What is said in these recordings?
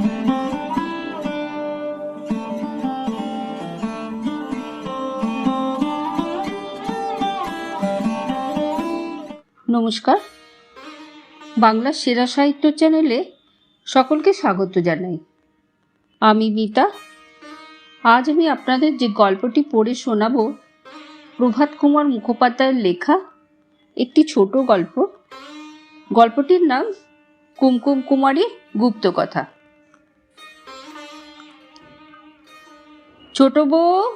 নমস্কার, বাংলা সেরা সাহিত্য চ্যানেলে সকলকে স্বাগত জানাই। আমি মিতা। আজ আমি আপনাদের যে গল্পটি পড়ে শোনাব প্রভাত কুমার মুখোপাধ্যায়ের লেখা একটি ছোট গল্প। গল্পটির নাম কুমকুম কুমারীর গুপ্তকথা। ছোট বউ,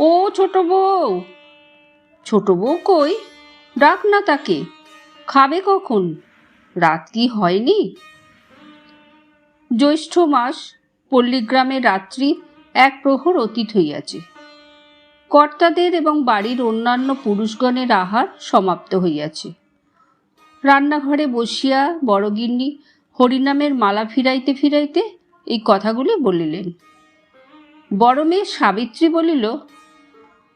ও ছোট বউ। ছোট বউ কই? ডাক না তাকে। খাবে কখন? রাত কি হয়নি? জ্যৈষ্ঠ মাস, পল্লীগ্রামে রাত্রি এক প্রহর অতীত হইয়াছে। কর্তাদের এবং বাড়ির অন্যান্য পুরুষগণের আহার সমাপ্ত হইয়াছে। রান্নাঘরে বসিয়া বড়গিন্নি হরিনামের মালা ফিরাইতে ফিরাইতে এই কথাগুলি বলিলেন। বড় মেয়ে সাবিত্রী বলিল,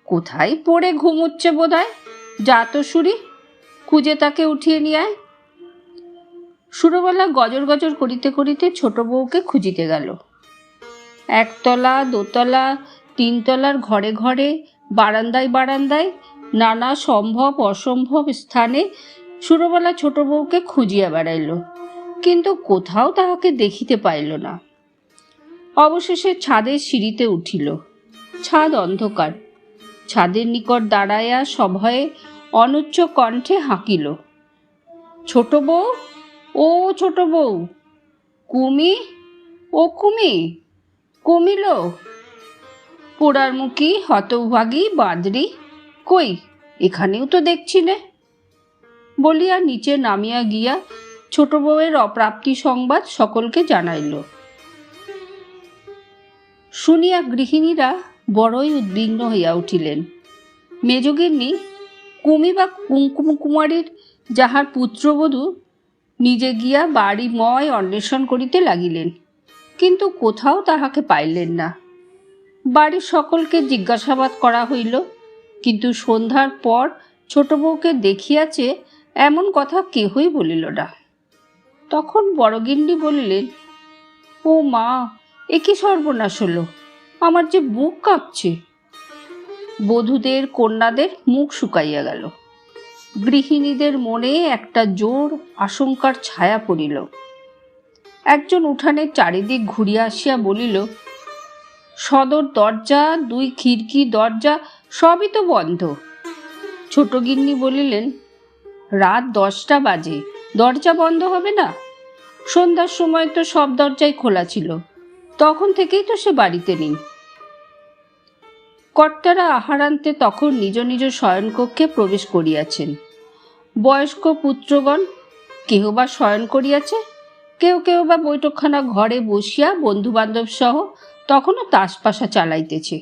কোথায় পড়ে ঘুমুচ্ছে বোধহয়, যা তো সুরি, খুঁজে তাকে উঠিয়ে নিয়ে আয়। সুরবালা গজর গজর করিতে করিতে ছোট বউকে খুঁজিতে গেল। একতলা, দোতলা, তিনতলার ঘরে ঘরে, বারান্দায় বারান্দায়, নানা সম্ভব অসম্ভব স্থানে সুরবালা ছোট বউকে খুঁজিয়া বেড়াইল, কিন্তু কোথাও তাহাকে দেখিতে পাইল না। অবশেষে ছাদের সিঁড়িতে উঠিল। ছাদ অন্ধকার। ছাদের নিকট দাঁড়াইয়া সভয়ে অনুচ্চ কণ্ঠে হাঁকিল, ছোট বউ, ও ছোট বউ, কুমি, ও কুমি, কমিল। পোড়ার মুখী হতভাগী বাঁদরি, কই এখানেও তো দেখছি নে। বলিয়া নিচে নামিয়া গিয়া ছোট বউয়ের অপ্রাপ্তি সংবাদ সকলকে জানাইল। শুনিয়া গৃহিণীরা বড়ই উদ্বিগ্ন হইয়া উঠিলেন। মেজগিন্নি কুমি বা কুমকুম কুমারীর যাহার পুত্রবধূ নিজে গিয়া বাড়িময় অন্বেষণ করিতে লাগিলেন, কিন্তু কোথাও তাহাকে পাইলেন না। বাড়ির সকলকে জিজ্ঞাসাবাদ করা হইল, কিন্তু সন্ধ্যার পর ছোট বউকে দেখিয়াছে এমন কথা কেহই বলিল না। তখন বড়গিন্নি বলিলেন, ও মা, এ কি সর্বনাশ হলো, আমার যে বুক কাঁপছে। বধূদের কন্যাদের মুখ শুকাইয়া গেল। গৃহিণীদের মনে একটা জোর আশঙ্কার ছায়া পড়িল। একজন উঠানের চারিদিক ঘুরিয়া আসিয়া বলিল, সদর দরজা, দুই খিড়কি দরজা সবই তো বন্ধ। ছোট গিন্নি বলিলেন, রাত 10টা বাজে, দরজা বন্ধ হবে না? সন্ধ্যার সময় তো সব দরজাই খোলা ছিল, তখন থেকেই তো সে বাড়িতে নেই। কর্তারা আহারান্তে তখন নিজ নিজ শয়নকক্ষে প্রবেশ করিয়াছেন। বয়স্ক পুত্রগণ কেহ বা শয়ন করিয়াছে, কেউ কেউ বা বৈঠকখানা ঘরে বসিয়া বন্ধুবান্ধব সহ তখনও তাসপাশা চালাইতেছে।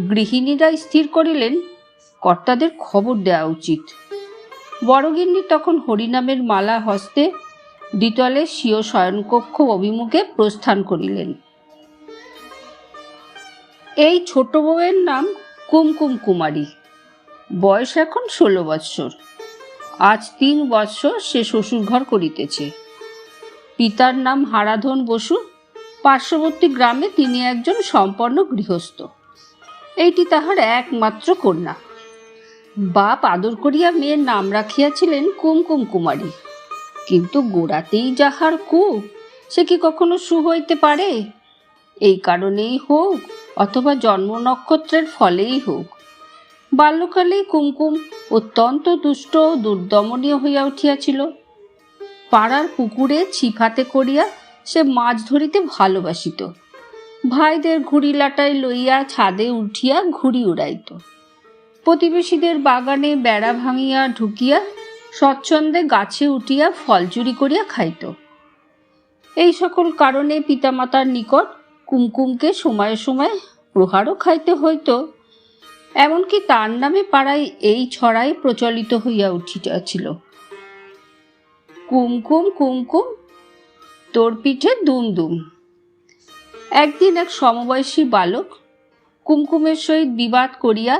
গৃহিণীরা স্থির করিলেন কর্তাদের খবর দেওয়া উচিত। বড়গিন্নি তখন হরিনামের মালা হস্তে দ্বিতলে স্বীয় শয়নকক্ষ অভিমুখে প্রস্থান করিলেন। এই ছোট বউয়ের নাম কুমকুম কুমারী। বয়স এখন 16 বৎসর। আজ 3 বৎসর সে শ্বশুরঘর করিতেছে। পিতার নাম হারাধন বসু। পার্শ্ববর্তী গ্রামে তিনি একজন সম্পন্ন গৃহস্থ। এইটি তাহার একমাত্র কন্যা। বাপ আদর করিয়া মেয়ের নাম রাখিয়াছিলেন কুমকুম কুমারী, কিন্তু গোড়াতেই যাহার কু, সে কি কখনো সু হইতে পারে? এই কারণেই হোক অথবা জন্ম নক্ষত্রের ফলেই হোক, বাল্যকালেই কুমকুম অত্যন্ত দুষ্ট ও দুর্দমনীয় হইয়া উঠিয়াছিল। পাড়ার পুকুরে ছিপাতে করিয়া সে মাছ ধরিতে ভালোবাসিত। ভাইদের ঘুড়ি লাটাই লইয়া ছাদে উঠিয়া ঘুড়ি উড়াইত। প্রতিবেশীদের বাগানে বেড়া ভাঙিয়া ঢুকিয়া স্বচ্ছন্দে গাছে উঠিয়া ফল চুরি করিয়া খাইত। এই সকল কারণে পিতামাতার নিকট কুমকুমকে সময়ে সময়ে প্রহারও খাইতে হইত। এমনকি তার নামে পাড়ায় এই ছড়াই প্রচলিত হইয়া উঠিয়াছিল, কুমকুম কুমকুম, তোর পিঠে দুম দুম। একদিন এক সমবয়সী বালক কুমকুমের সহিত বিবাদ করিয়া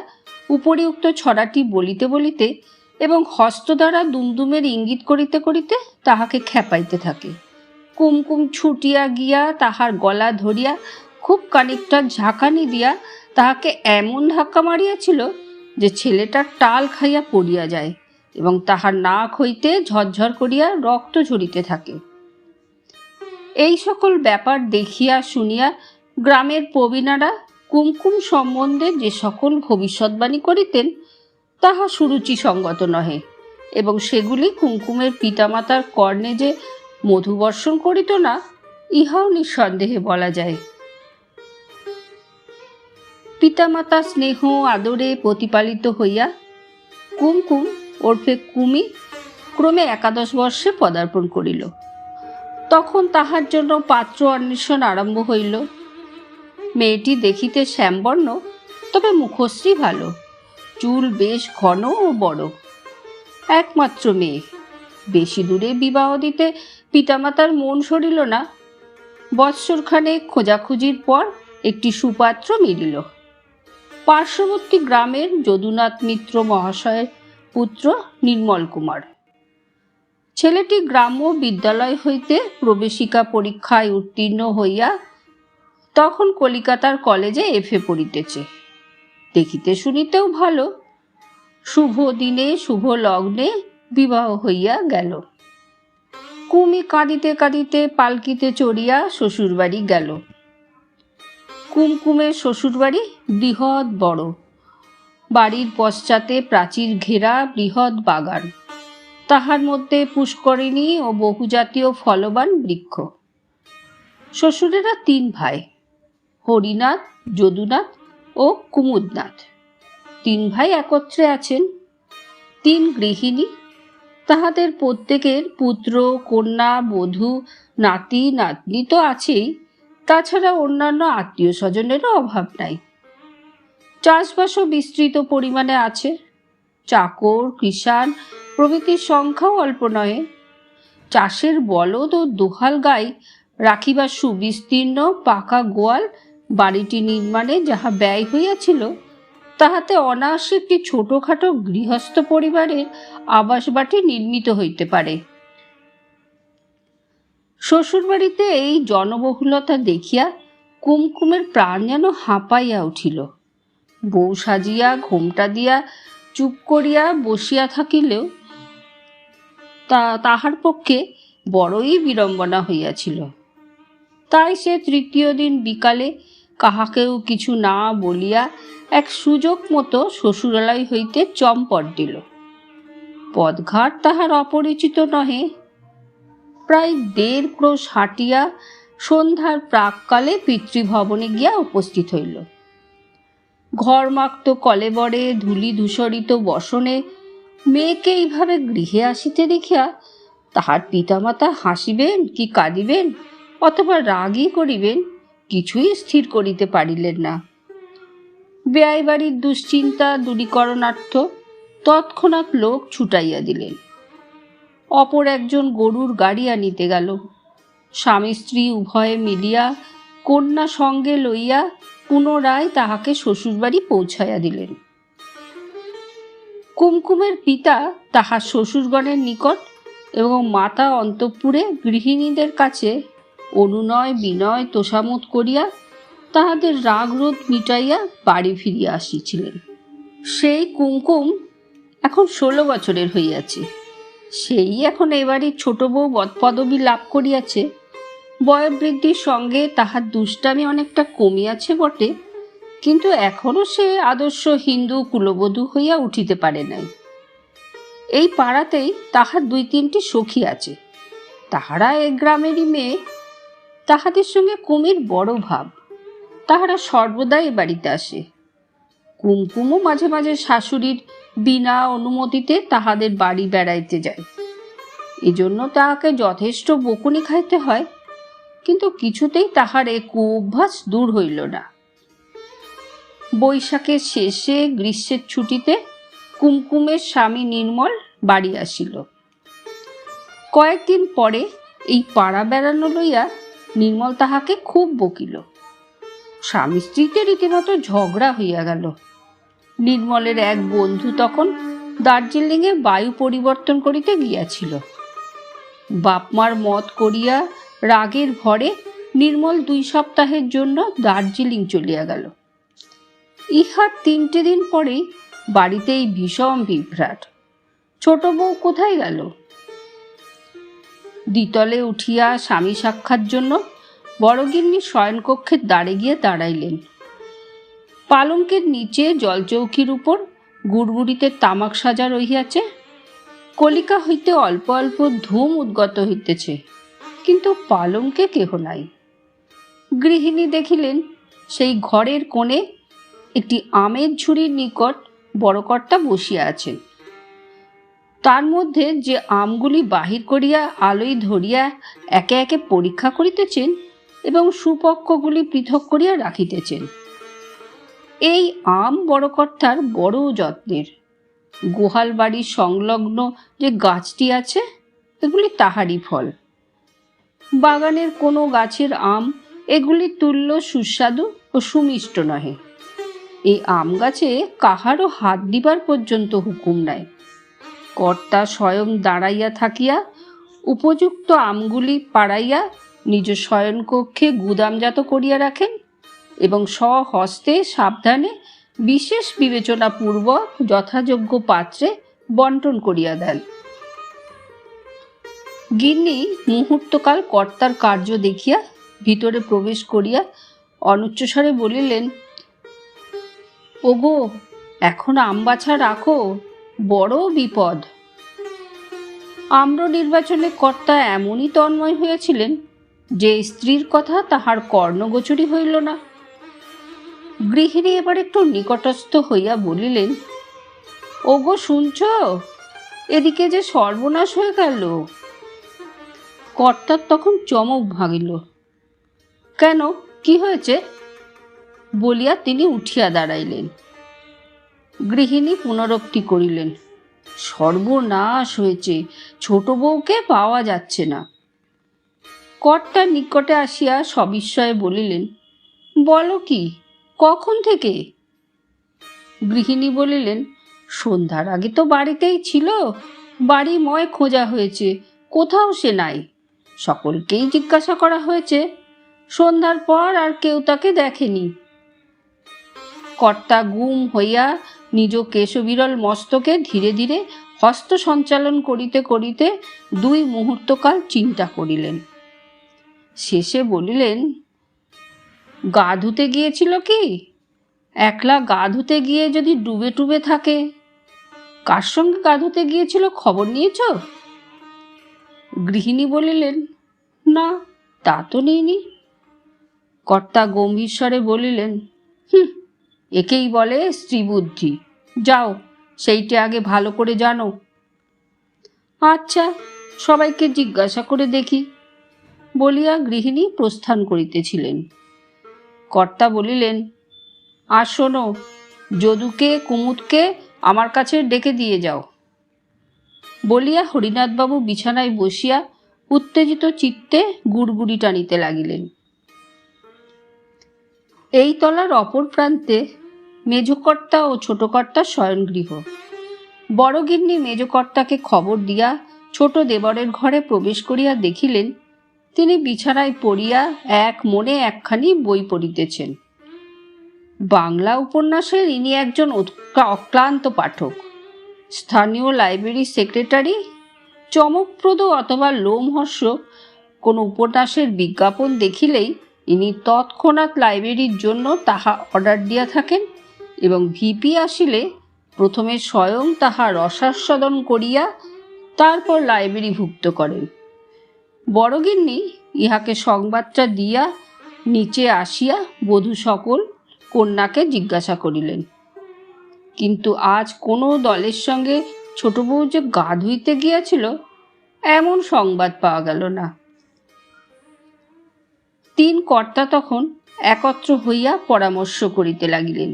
উপরিউক্ত ছড়াটি বলিতে বলিতে এবং হস্ত দ্বারা দুমদুমের ইঙ্গিত করিতে করিতে তাহাকে খেপাইতে থাকে। কুমকুম ছুটিয়া গিয়া তাহার গলা ধরিয়া খুব খানিকটা ঝাঁকানি দিয়া তাহাকে এমন ধাক্কা মারিয়াছিল যে ছেলেটা টাল খাইয়া পড়িয়া যায় এবং তাহার নাক হইতে ঝরঝর করিয়া রক্ত ঝরিতে থাকে। এই সকল ব্যাপার দেখিয়া শুনিয়া গ্রামের প্রবীণারা কুমকুম সম্বন্ধে যে সকল ভবিষ্যৎবাণী করিতেন তাহা সুরুচিসঙ্গত নহে এবং সেগুলি কুমকুমের পিতামাতার কর্ণে যে মধুবর্ষণ করিত না ইহাও নিঃসন্দেহে বলা যায়। পিতামাতা স্নেহ আদরে প্রতিপালিত হইয়া কুমকুম ওরফে কুমি ক্রমে 11 বর্ষে পদার্পণ করিল। তখন তাহার জন্য পাত্র অন্বেষণ আরম্ভ হইল। মেয়েটি দেখিতে শ্যামবর্ণ, তবে মুখশ্রী ভালো, চুল বেশ ঘন ও বড়, একমাত্র মেয়ে। বেশি দূরে বিবাহ দিতে পিতামাতার মন সরিল না। বৎসরখানেক খোঁজাখুঁজির পর একটি সুপাত্র মিলিল। পার্শ্ববর্তী গ্রামের যদুনাথ মিত্র মহাশয়ের পুত্র নির্মল কুমার। ছেলেটি গ্রাম্য বিদ্যালয় হইতে প্রবেশিকা পরীক্ষায় উত্তীর্ণ হইয়া তখন কলিকাতার কলেজে এফএ পড়িতেছে। দেখিতে শুনিতেও ভালো। শুভ দিনে শুভ লগ্নে বিবাহ হইয়া গেল। কুমি কাঁদিতে কাঁদিতে পালকিতে চড়িয়া শ্বশুরবাড়ি গেল। কুমকুমের শ্বশুরবাড়ি বৃহৎ বড়। বাড়ির পশ্চাতে প্রাচীর ঘেরা বৃহৎ বাগান, তাহার মধ্যে পুষ্করিণী ও বহুজাতীয় ফলবান বৃক্ষ। শ্বশুরেরা 3 ভাই, হরিনাথ, যদুনাথ ও কুমুদনাথ। 3 ভাই একত্রে আছেন। 3 গৃহিণী, তাহাদের প্রত্যেকের পুত্র কন্যা বধূ নাতি নাতনি তো আছেই, তাছাড়া অন্যান্য আত্মীয় স্বজনেরও অভাব নাই। চাষবাসও বিস্তৃত পরিমাণে আছে। চাকর কৃষাণ প্রভৃতির সংখ্যাও অল্প নয়। চাষের বলদ ও দোহাল গাই রাখিবার সুবিস্তীর্ণ পাকা গোয়াল বাড়িটি নির্মাণে যাহা ব্যয় হইয়াছিল তাহাতে অনায়াসে একটি ছোটখাটো গৃহস্থ পরিবারের আবাসবাটি নির্মিত হইতে পারে। শ্বশুরবাড়িতে এই জনবহুলতা দেখিয়া কুমকুমের প্রাণ যেন হাঁপাইয়া উঠিল। বউ সাজিয়া ঘোমটা দিয়া চুপ করিয়া বসিয়া থাকিলেও তাহার পক্ষে বড়ই বিড়ম্বনা হইয়াছিল। তাই সে 3য় দিন বিকালে কাহাকেও কিছু না বলিয়া এক সুযোগ মতো শ্বশুরালয় হইতে চম্পট দিল। পথঘাট তাহার অপরিচিত নহে। প্রায় 1.5 ক্রোশ হাঁটিয়া সন্ধ্যার প্রাককালে পিতৃভবনে গিয়া উপস্থিত হইল। ঘরমাক্ত কলেবরে ধূলি ধূসরিত বসনে মেয়েকে এইভাবে গৃহে আসিতে দেখিয়া তাহার পিতামাতা হাসিবেন কি কাঁদিবেন অথবা রাগই করিবেন কিছুই স্থির করিতে পারিলেন না। বেয়াই বাড়ির দুশ্চিন্তা দূরীকরণার্থ তৎক্ষণাৎ লোক ছুটাইয়া দিলেন। অপর একজন গরুর গাড়ি আনিতে গেল। স্বামী স্ত্রী উভয়ে মিলিয়া কন্যা সঙ্গে লইয়া পুনরায় তাহাকে শ্বশুরবাড়ি পৌঁছাইয়া দিলেন। কুমকুমের পিতা তাহার শ্বশুরগণের নিকট এবং মাতা অন্তঃপুরে গৃহিণীদের কাছে অনুনয় বিনয় তোষামোদ করিয়া তাহাদের রাগরোধ মিটাইয়া বাড়ি ফিরিয়া আসিছিলেন। সেই কুমকুম এখন 16 বছরের হইয়াছে। সেই এখন এবারই ছোট বউ পদবী লাভ করিয়াছে। বয়োবৃদ্ধির সঙ্গে তাহার দুষ্টামি অনেকটা কমিয়াছে বটে, কিন্তু এখনো সে আদর্শ হিন্দু কুলবধূ হইয়া উঠিতে পারে নাই। এই পাড়াতেই তাহার 2-3টি সখী আছে। তাহারা এক গ্রামেরই মেয়ে। তাহাদের সঙ্গে কুমির বড় ভাব। তাহারা সর্বদাই এ বাড়িতে আসে। কুমকুমও মাঝে মাঝে শাশুড়ির বিনা অনুমতিতে তাহাদের বাড়ি বেড়াইতে যায়। এজন্য তাহাকে যথেষ্ট বকুনি খাইতে হয়, কিন্তু কিছুতেই তাহার এ কুঅভ্যাস দূর হইল না। বৈশাখের শেষে গ্রীষ্মের ছুটিতে কুমকুমের স্বামী নির্মল বাড়ি আসিল। কয়েকদিন পরে এই পাড়া বেড়ানো লইয়া নির্মল তাহাকে খুব বকিল। স্বামী স্ত্রীতে রীতিমতো ঝগড়া হইয়া গেল। নির্মলের এক বন্ধু তখন দার্জিলিংয়ে বায়ু পরিবর্তন করিতে গিয়াছিল। বাপমার মত করিয়া রাগের ভরে নির্মল 2 সপ্তাহের জন্য দার্জিলিং চলিয়া গেল। ইহার 3টে দিন পরেই বাড়িতেই ভীষণ বিভ্রাট। ছোট বউ কোথায় গেল? দ্বিতলে উঠিয়া স্বামী সাক্ষাৎ জন্য বড়গিন্নি শয়নকক্ষের দ্বারে গিয়ে দাঁড়াইলেন। পালঙ্কের নিচে জলচৌকির উপর গুড়গুড়িতে তামাক সাজা রহিয়াছে। কলিকা হইতে অল্প অল্প ধূম উদ্গত হইতেছে, কিন্তু পালঙ্কে কেহ নাই। গৃহিণী দেখিলেন সেই ঘরের কোণে একটি আমের ঝুড়ির নিকট বড়কর্তা বসিয়া আছেন। তার মধ্যে যে আমগুলি বাহির করিয়া আলোয় ধরিয়া একে একে পরীক্ষা করিতেছেন এবং সুপক্কগুলি পৃথক করিয়া রাখিতেছেন। এই আম বড়কর্তার বড় যত্নের। গোহাল বাড়ির সংলগ্ন যে গাছটি আছে, এগুলি তাহারই ফল। বাগানের কোনো গাছের আম এগুলি তুল্য সুস্বাদু ও সুমিষ্ট নহে। এই আম গাছে কাহারও হাত দিবার পর্যন্ত হুকুম নাই। কর্তা স্বয়ং দাঁড়াইয়া থাকিয়া উপযুক্ত আমগুলি পাড়াইয়া নিজ শয়নকক্ষে গুদামজাত করিয়া রাখেন এবং স্বহস্তে সাবধানে বিশেষ বিবেচনাপূর্বক যথাযোগ্য পাত্রে বন্টন করিয়া দেন। গিন্নি মুহূর্তকাল কর্তার কার্য দেখিয়া ভিতরে প্রবেশ করিয়া অনুচ্চস্বরে বলিলেন, ওগো, এখন আম বাছা রাখো, বড় বিপদ। আম্র নির্বাচনে কর্তা এমনই তন্ময় হইয়াছিলেন যে স্ত্রীর কথা তাহার কর্ণগোচরই হইল না। গৃহিণী এবার একটু নিকটস্থ হইয়া বলিলেন, ওগো, শুনছ? এদিকে যে সর্বনাশ হয়ে গেল। কর্তার তখন চমক ভাঙিল। কেন, কি হয়েছে? বলিয়া তিনি উঠিয়া দাঁড়াইলেন। গৃহিণী পুনরুক্তি করিলেন, সর্বনাশ হয়েছে, ছোট বউকে পাওয়া যাচ্ছে না। কর্তার নিকটে আসিয়া সবিস্ময়ে বলিলেন, বলো কি, কখন থেকে? গৃহিণী বলিলেন, সন্ধ্যার আগে তো বাড়িতেই ছিল, বাড়িময় খোঁজা হয়েছে, কোথাও সে নাই। সকলকেই জিজ্ঞাসা করা হয়েছে, সন্ধ্যার পর আর কেউ তাকে দেখেনি। কর্তা গুম হইয়া নিজ কেশবিরল মস্তকে ধীরে ধীরে হস্ত সঞ্চালন করিতে করিতে 2 মুহূর্তকাল চিন্তা করিলেন। শেষে বলিলেন, গা ধুতে গিয়েছিল কি? একলা গা ধুতে গিয়ে যদি ডুবে টুবে থাকে? কার সঙ্গে গা ধুতে গিয়েছিল খবর নিয়েছ? গৃহিণী বলিলেন, না, তা তো নেইনি। কর্তা গম্ভীর স্বরে বলিলেন, একেই বলে স্ত্রী বুদ্ধি। যাও, সেইটা আগে ভালো করে জানো। আচ্ছা, সবাইকে জিজ্ঞাসা করে দেখি, বলিয়া গৃহিণী প্রস্থান করিতেছিলেন। কর্তা বলিলেন, আর শোনো, যদুকে কুমুদকে আমার কাছে ডেকে দিয়ে যাও। বলিয়া হরিনাথবাবু বিছানায় বসিয়া উত্তেজিত চিত্তে গুড়গুড়ি টানিতে লাগিলেন। এই তলার অপর প্রান্তে মেজকর্তা ও ছোটকর্তার শয়নগৃহ। বড়গিন্নি মেজকর্তাকে খবর দিয়া ছোট দেবরের ঘরে প্রবেশ করিয়া দেখিলেন তিনি বিছানায় পড়িয়া এক মনে একখানি বই পড়িতেছেন। বাংলা উপন্যাসের ইনি একজন অক্লান্ত পাঠক। স্থানীয় লাইব্রেরির সেক্রেটারি চমকপ্রদ অথবা লোমহর্ষক কোনো উপন্যাসের বিজ্ঞাপন দেখিলেই ইনি তৎক্ষণাৎ লাইব্রেরির জন্য তাহা অর্ডার দিয়া থাকেন এবং ভিপি আসিলে প্রথমে স্বয়ং তাহা রসাস্বাদন করিয়া তারপর লাইব্রেরিভুক্ত করেন। বড়গিন্নি ইহাকে সংবাদটা দিয়া নিচে আসিয়া বধূ সকল কন্যাকে জিজ্ঞাসা করিলেন, কিন্তু আজ কোনো দলের সঙ্গে ছোট বউ যে গা ধুইতে গিয়েছিল এমন সংবাদ পাওয়া গেল না। 3 কর্তা তখন একত্র হইয়া পরামর্শ করিতে লাগিলেন।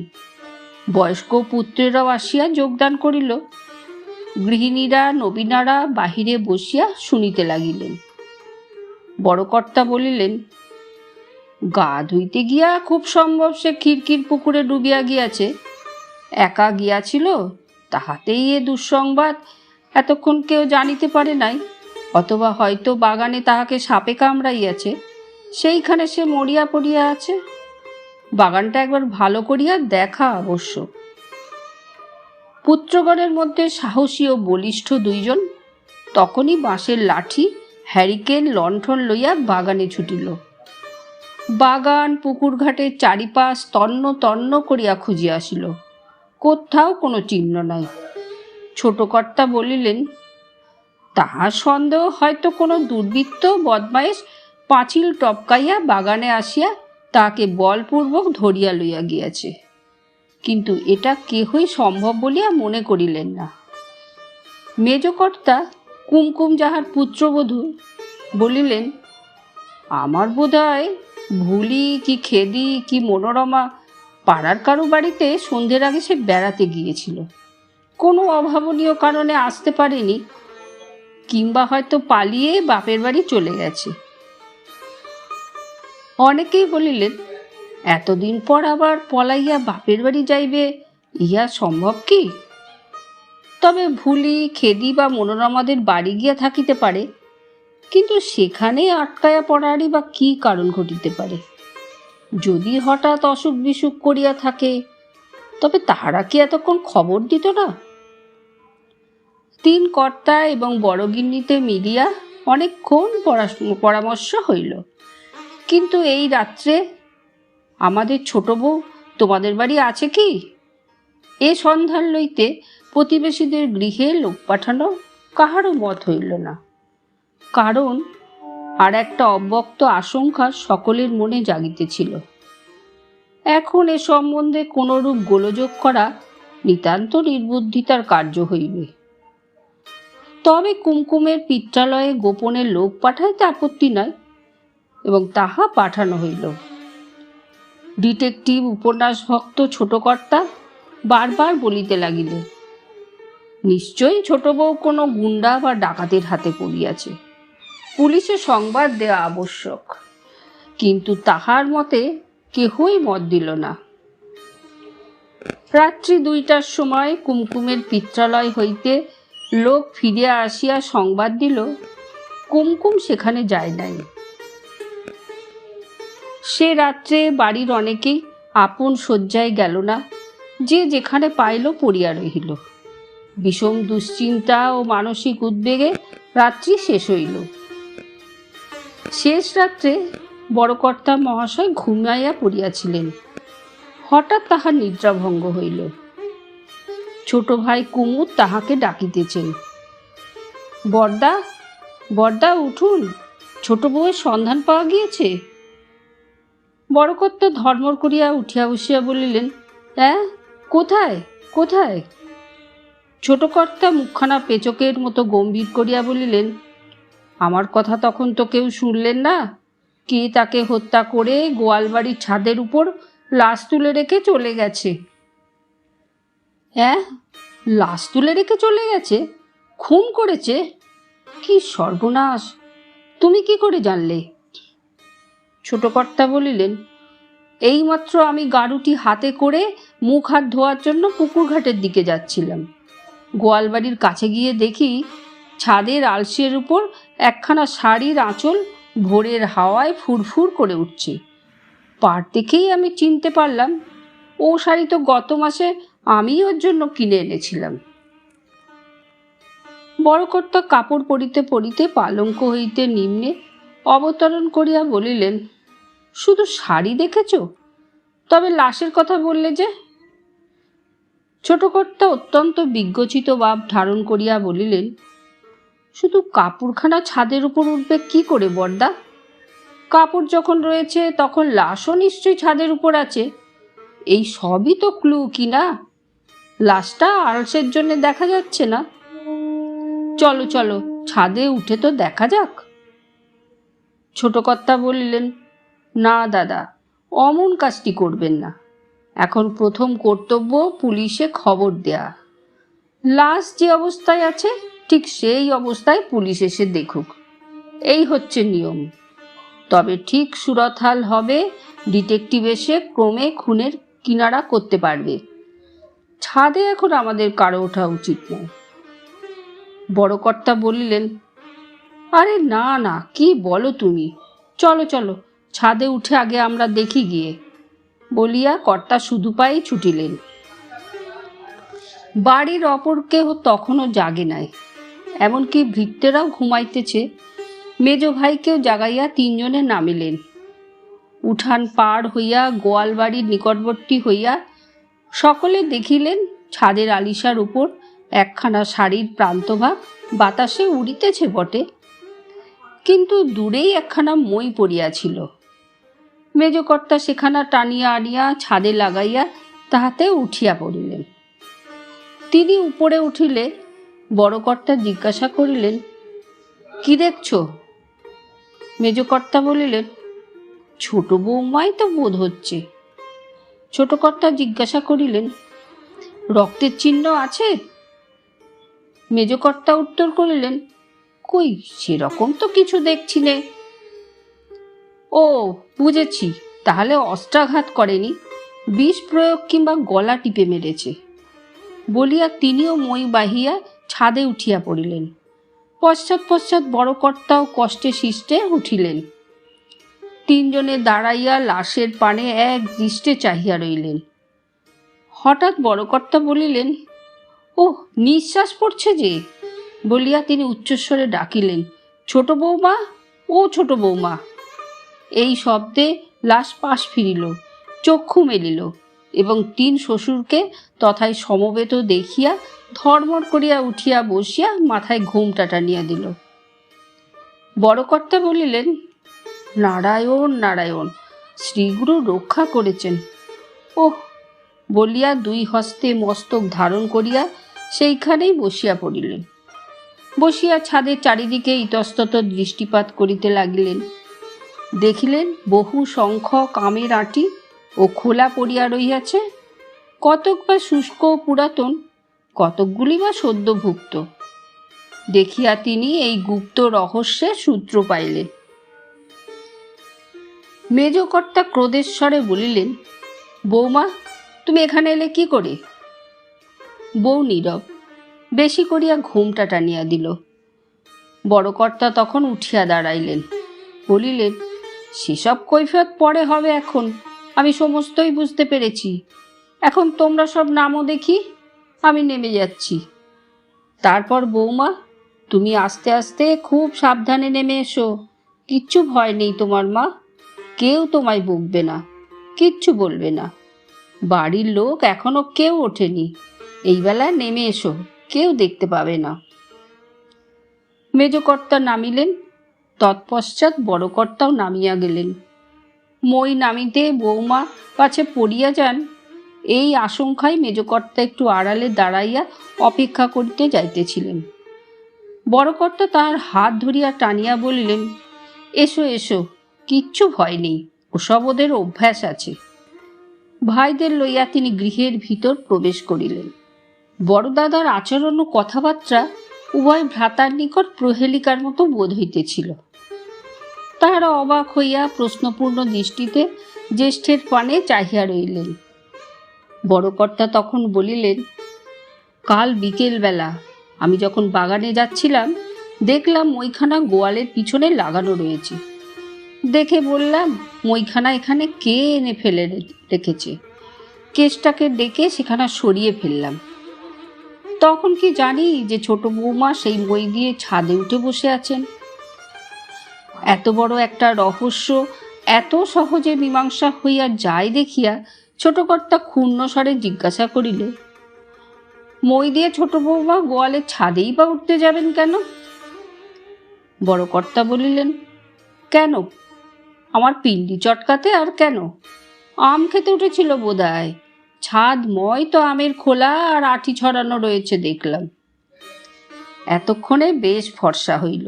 বয়স্ক পুত্রেরাও আসিয়া যোগদান করিল। গৃহিণীরা নবীনারা বাহিরে বসিয়া শুনিতে লাগিলেন। বড় কর্তা বলিলেন, গা ধুইতে গিয়া খুব সম্ভব সে খিড়কির পুকুরে ডুবিয়া গিয়াছে। একা গিয়াছিল, তাহাতেই এ দুঃসংবাদ এতক্ষণ কেউ জানিতে পারে নাই। অথবা হয়তো বাগানে তাহাকে সাপে কামড়াইয়াছে, সেইখানে সে মরিয়া পড়িয়া আছে। বাগানটা একবার ভালো করিয়া দেখা আবশ্যক। পুত্রগণের মধ্যে সাহসী ও বলিষ্ঠ দুইজন তখনই বাঁশের লাঠি, হ্যারিকেন, লণ্ঠন লইয়া বাগানে ছুটিল। বাগান পুকুর ঘাটের চারিপাশ তন্ন তন্ন করিয়া খুঁজিয়া আসিল, কোথাও কোনো চিহ্ন নাই। ছোট কর্তা বলিলেন, তাহার সন্দেহ হয়তো কোনো দুর্বৃত্ত বদমাইশ পাঁচিল টপকাইয়া বাগানে আসিয়া তাকে বলপূর্বক ধরিয়া লইয়া গিয়াছে, কিন্তু এটা কেহই সম্ভব বলিয়া মনে করিলেন না। মেজকর্তা কুমকুম যাহার পুত্রবধূ বলিলেন, আমার বোধ হয় ভুলি কি খেদি কি মনোরমা পাড়ার কারো বাড়িতে সন্ধ্যের আগে সে বেড়াতে গিয়েছিল, কোনো অভাবনীয় কারণে আসতে পারেনি, কিংবা হয়তো পালিয়ে বাপের বাড়ি চলে গেছে। অনেকেই বলিলেন, এতদিন পর আবার পলাইয়া বাপের বাড়ি যাইবে, ইহা সম্ভব কি? তবে ভুলি খেদি বা মনোরমাদের বাড়ি গিয়া থাকিতে পারে, কিন্তু সেখানে আটকায়া পড়ারই বা কি কারণ ঘটিতে পারে? যদি হঠাৎ অসুখ বিসুখ করিয়া থাকে, তবে তাহারা কি এতক্ষণ খবর দিত না? তিন কর্তা এবং বড়গিন্নিতে মিলিয়া অনেকক্ষণ পরামর্শ হইল, কিন্তু এই রাত্রে আমাদের ছোট বউ তোমাদের বাড়ি আছে কি, এ সন্ধান লইতে প্রতিবেশীদের গৃহে লোক পাঠানো কাহারও মত হইল না। কারণ আর একটা অব্যক্ত আশঙ্কা সকলের মনে জাগিতেছিল। এখন এ সম্বন্ধে কোনরূপ গোলযোগ করা নিতান্ত নির্বুদ্ধিতার কার্য হইবে। তবে কুমকুমের পিত্রালয়ে গোপনে লোক পাঠাইতে আপত্তি নয়, এবং তাহা পাঠানো হইল। ডিটেকটিভ উপন্যাস ভক্ত ছোট কর্তা বারবার বলিতে লাগিলেন, নিশ্চয়ই ছোট বউ কোনো গুন্ডা বা ডাকাতের হাতে পড়িয়াছে, পুলিশে সংবাদ দেওয়া আবশ্যক। কিন্তু তাহার মতে কেহই মত দিল না। রাত্রি 2টার সময় কুমকুমের পিত্রালয় হইতে লোক ফিরিয়া আসিয়া সংবাদ দিল, কুমকুম সেখানে যায় নাই। সে রাত্রে বাড়ির অনেকেই আপন শয্যায় গেল না, যে যেখানে পাইল পড়িয়া রহিল। বিষম দুশ্চিন্তা ও মানসিক উদ্বেগে রাত্রি শেষ হইল। শেষ রাত্রে বড়কর্তা মহাশয় ঘুমাইয়া পড়িয়াছিলেন। হঠাৎ তাহার নিদ্রাভঙ্গ হইল। ছোট ভাই কুমুদ তাহাকে ডাকিতেছেন, বড়দা, বড়দা উঠুন, ছোট বউয়ের সন্ধান পাওয়া গিয়েছে। বড়কর্তা ধর্মর করিয়া উঠিয়া বসিয়া বলিলেন, হ্যাঁ, কোথায় কোথায়? ছোট কর্তা মুখখানা পেচকের মতো গম্ভীর করিয়া বলিলেন, আমার কথা তখন তো কেউ শুনলেন না? কে তাকে হত্যা করে গোয়ালবাড়ির ছাদের উপর লাশ তুলে রেখে চলে গেছে। হ্যাঁ, লাশ তুলে রেখে চলে গেছে? খুন করেছে? কি সর্বনাশ! তুমি কি করে জানলে? ছোট কর্তা বলিলেন, এইমাত্র আমি গাড়ুটি হাতে করে মুখ হাত ধোয়ার জন্য পুকুর ঘাটের দিকে যাচ্ছিলাম। গোয়ালবাড়ির কাছে গিয়ে দেখি ছাদের আলসের উপর একখানা শাড়ির আঁচল ভোরের হাওয়ায় ফুরফুর করে উঠছে। পাট দেখেই আমি চিনতে পারলাম, ও শাড়ি তো গত মাসে আমি ওর জন্য কিনে এনেছিলাম। বড়কর্তা কাপড় পরিতে পরিতে পালঙ্ক হইতে নিম্নে অবতরণ করিয়া বলিলেন, শুধু শাড়ি দেখেছ? তবে লাশের কথা বললে যে? ছোট কর্তা অত্যন্ত বিজ্ঞচিত ভাব ধারণ করিয়া বলিলেন, শুধু কাপড়খানা ছাদের উপর উঠবে কি করে বড়দা? কাপড় যখন রয়েছে তখন লাশও নিশ্চয়ই ছাদের উপর আছে। এই সবই তো ক্লু, কি না? লাশটা আলসের জন্য দেখা যাচ্ছে না। চলো চলো, ছাদে উঠে তো দেখা যাক। ছোট কর্তা বলিলেন, না দাদা, অমন কাজটি করবেন না। এখন প্রথম কর্তব্য পুলিশে খবর দেয়া। লাশ যে অবস্থায় আছে ঠিক সেই অবস্থায় পুলিশ এসে দেখুক, এই হচ্ছে নিয়ম। তবে ঠিক সুরতহাল হবে ডিটেকটিভ এসে ক্রমে খুনের কিনারা করতে পারবে। ছাদে এখন আমাদের কারো ওঠা উচিত নয়। বড়কর্তা বলিলেন, আরে না না, কি বলো তুমি, চলো চলো, ছাদে উঠে আগে আমরা দেখি গিয়ে, বলিয়া কর্তা শুধু পায়েই ছুটিলেন। বাড়ির অপর কেহ তখনও জাগে নাই, এমনকি ভৃত্যেরাও ঘুমাইতেছে। মেজ ভাইকেও জাগাইয়া তিনজনে নামিলেন। উঠান পার হইয়া গোয়াল বাড়ির নিকটবর্তী হইয়া সকলে দেখিলেন ছাদের আলিশার উপর একখানা শাড়ির প্রান্তভাগ বাতাসে উড়িতেছে বটে, কিন্তু দূরেই একখানা মই পড়িয়াছিল। মেজকর্তা সেখানা টানিয়া আনিয়া ছাদে লাগাইয়া তাহাতে উঠিয়া পড়িলেন। তিনি উপরে উঠিলে বড়কর্তা জিজ্ঞাসা করিলেন, কি দেখছ? মেজকর্তা বলিলেন, ছোট বৌমাই তো বোধ হচ্ছে। ছোটকর্তা জিজ্ঞাসা করিলেন, রক্তের চিহ্ন আছে? মেজকর্তা উত্তর করিলেন, কই, সেরকম তো কিছু দেখছি নে। ও বুঝেছি, তাহলে অস্ত্রাঘাত করেনি, বিষ প্রয়োগ কিংবা গলা টিপে মেরেছে, বলিয়া তিনিও মই বাহিয়া ছাদে উঠিয়া পড়িলেন। পশ্চাৎ পশ্চাৎ বড়কর্তাও কষ্টে শিষ্টে উঠিলেন। তিনজনে দাঁড়াইয়া লাশের পানে এক দৃষ্টে চাহিয়া রইলেন। হঠাৎ বড়কর্তা বলিলেন, ও নিঃশ্বাস পড়ছে যে, বলিয়া তিনি উচ্চস্বরে ডাকিলেন, ছোট বৌমা, ও ছোট বৌমা। এই শব্দে লাশ পাশ ফিরিল, চক্ষু মেলিল এবং তিন শ্বশুরকে তথায় সমবেত দেখিয়া ধর্মর করিয়া উঠিয়া বসিয়া মাথায় ঘোমটা টানিয়া দিল। বড়কর্তা বলিলেন, নারায়ণ নারায়ণ, শ্রীগুরু রক্ষা করেছেন। ওহ, বলিয়া দুই হস্তে মস্তক ধারণ করিয়া সেইখানেই বসিয়া পড়িলেন। বসিয়া ছাদের চারিদিকে ইতস্তত দৃষ্টিপাত করিতে লাগিলেন। দেখিলেন বহু সংখ্যক আমের আঁটি ও খোলা পড়িয়া রহিয়াছে, কতক বা শুষ্ক পুরাতন, কতকগুলি বা সদ্যভুক্ত। দেখিয়া তিনি এই গুপ্ত রহস্যের সূত্র পাইলেন। মেজকর্তা ক্রোধেশ্বরে বলিলেন, বৌমা, তুমি এখানে এলে কি করে? বউ নীরব, বেশি করিয়া ঘোমটা টানিয়া দিল। বড়কর্তা তখন উঠিয়া দাঁড়াইলেন, বলিলেন, সেসব কৈফিয়ত পরে হবে, এখন আমি সমস্তই বুঝতে পেরেছি। এখন তোমরা সব নামও দেখি, আমি নেমে যাচ্ছি। তারপর বৌমা, তুমি আস্তে আস্তে খুব সাবধানে নেমে এসো, কিচ্ছু ভয় নেই তোমার মা, কেউ তোমায় বকবে না, কিচ্ছু বলবে না। বাড়ির লোক এখনো কেউ ওঠেনি, এই বেলায় নেমে এসো, কেউ দেখতে পাবে না। মেজকর্তা নামিলেন, তৎপশ্চাৎ বড়কর্তাও নামিয়া গেলেন। মই নামিতে বৌমা পাছে পড়িয়া যান, এই আশঙ্কায় মেজকর্তা একটু আড়ালে দাঁড়াইয়া অপেক্ষা করিতে যাইতেছিলেন। বড়কর্তা তাহার হাত ধরিয়া টানিয়া বলিলেন, এসো এসো, কিচ্ছু ভয় নেই, ওসব ওদের অভ্যাস আছে। ভাইদের লইয়া তিনি গৃহের ভিতর প্রবেশ করিলেন। বড় দাদার আচরণ ও কথাবার্তা উভয় ভ্রাতার নিকট প্রহেলিকার মতো বোধ হইতেছিল। তাহারা অবাক হইয়া প্রশ্নপূর্ণ দৃষ্টিতে জ্যেষ্ঠের পানে চাহিয়া রইলেন। বড়কর্তা তখন বলিলেন, কাল বিকেল বেলা আমি যখন বাগানে যাচ্ছিলাম, দেখলাম মইখানা গোয়ালের পিছনে লাগানো রয়েছে। দেখে বললাম, মইখানা এখানে কে এনে ফেলে রেখেছে। কেষ্টাকে ডেকে সেখানা সরিয়ে ফেললাম। তখন কি জানি যে ছোট বৌমা সেই মই দিয়ে ছাদে উঠে বসে আছেন। এত বড় একটা রহস্য এত সহজে মীমাংসা হইয়া যায় দেখিয়া ছোটকর্তা ক্ষুণ্ণ স্বরে জিজ্ঞাসা করিলে, মই দিয়ে ছোট বৌমা গোয়ালের ছাদেই বা উঠতে যাবেন কেন? বড়কর্তা বলিলেন, কেন, আমার পিণ্ডি চটকাতে আর কেন? আম খেতে উঠেছিল বোধহয়, ছাদ ময় তো আমের খোলা আর আঁটি ছড়ানো রয়েছে দেখলাম। এতক্ষণে বেশ ফর্সা হইল।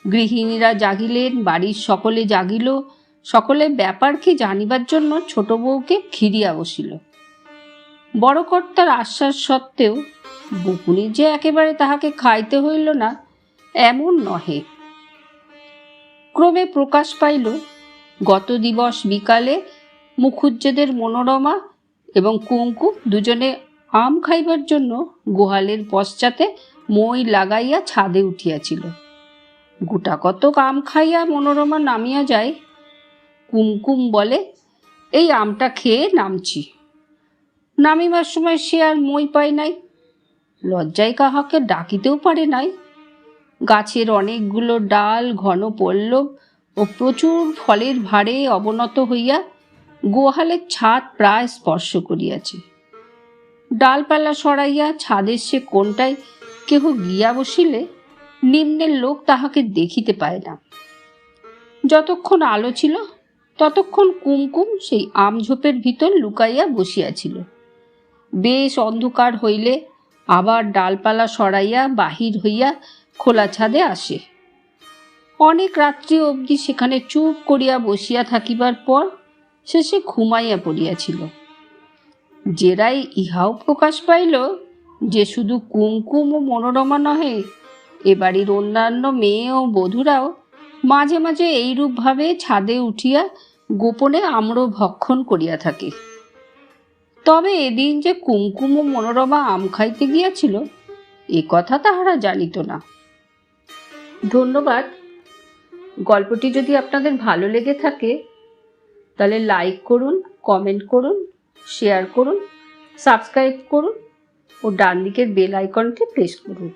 গৃহিণীরা জাগিলেন, বাড়ির সকলে জাগিল, সকলে ব্যাপার কি জানিবার জন্য ছোট বউকে ঘিরিয়া বসিল। বড়কর্তার আশ্বাস সত্ত্বেও বকুনি যে একেবারে তাহাকে খাইতে হইল না এমন নহে। ক্রমে প্রকাশ পাইল, গত দিবস বিকালে মুখুজ্জেদের মনোরমা এবং কুঙ্কু দুজনে আম খাইবার জন্য গোহালের পশ্চাতে মই লাগাইয়া ছাদে উঠিয়াছিল। গোটা কতক আম খাইয়া মনোরমা নামিয়া যায়। কুমকুম বলে, এই আমটা খেয়ে নামছি। নামিবার সময় সে আর মই পায় নাই, লজ্জায় কাহাকে ডাকিতেও পারে নাই। গাছের অনেকগুলো ডাল, ঘন পল্লব ও প্রচুর ফলের ভারে অবনত হইয়া গোহালের ছাদ প্রায় স্পর্শ করিয়াছে। ডালপালা সরাইয়া ছাদের সে কোনটায় কেহ গিয়া বসিলে নিম্নের লোক তাহাকে দেখিতে পায় না। যতক্ষণ আলো ছিল ততক্ষণ কুমকুম সেই আমঝোপের ভিতর লুকাইয়া বসিয়াছিল। বেশ অন্ধকার হইলে আবার ডালপালা সরাইয়া বাহির হইয়া খোলা ছাদে আসে। অনেক রাত্রি অবধি সেখানে চুপ করিয়া বসিয়া থাকিবার পর শেষে ঘুমাইয়া পড়িয়াছিল। জেরাই ইহাও প্রকাশ পাইল যে শুধু কুমকুম ও মনোরমা নহে, এ বাড়ির অন্যান্য মেয়ে ও বধূরাও মাঝে মাঝে এইরূপভাবে ছাদে উঠিয়া গোপনে আম্র ভক্ষণ করিয়া থাকে। তবে এদিন যে কুমকুম ও মনোরমা আম খাইতে গিয়াছিল এ কথা তাহারা জানিত না। ধন্যবাদ। গল্পটি যদি আপনাদের ভালো লেগে থাকে তাহলে লাইক করুন, কমেন্ট করুন, শেয়ার করুন, সাবস্ক্রাইব করুন ও ডান দিকের বেল আইকনটি প্রেস করুন।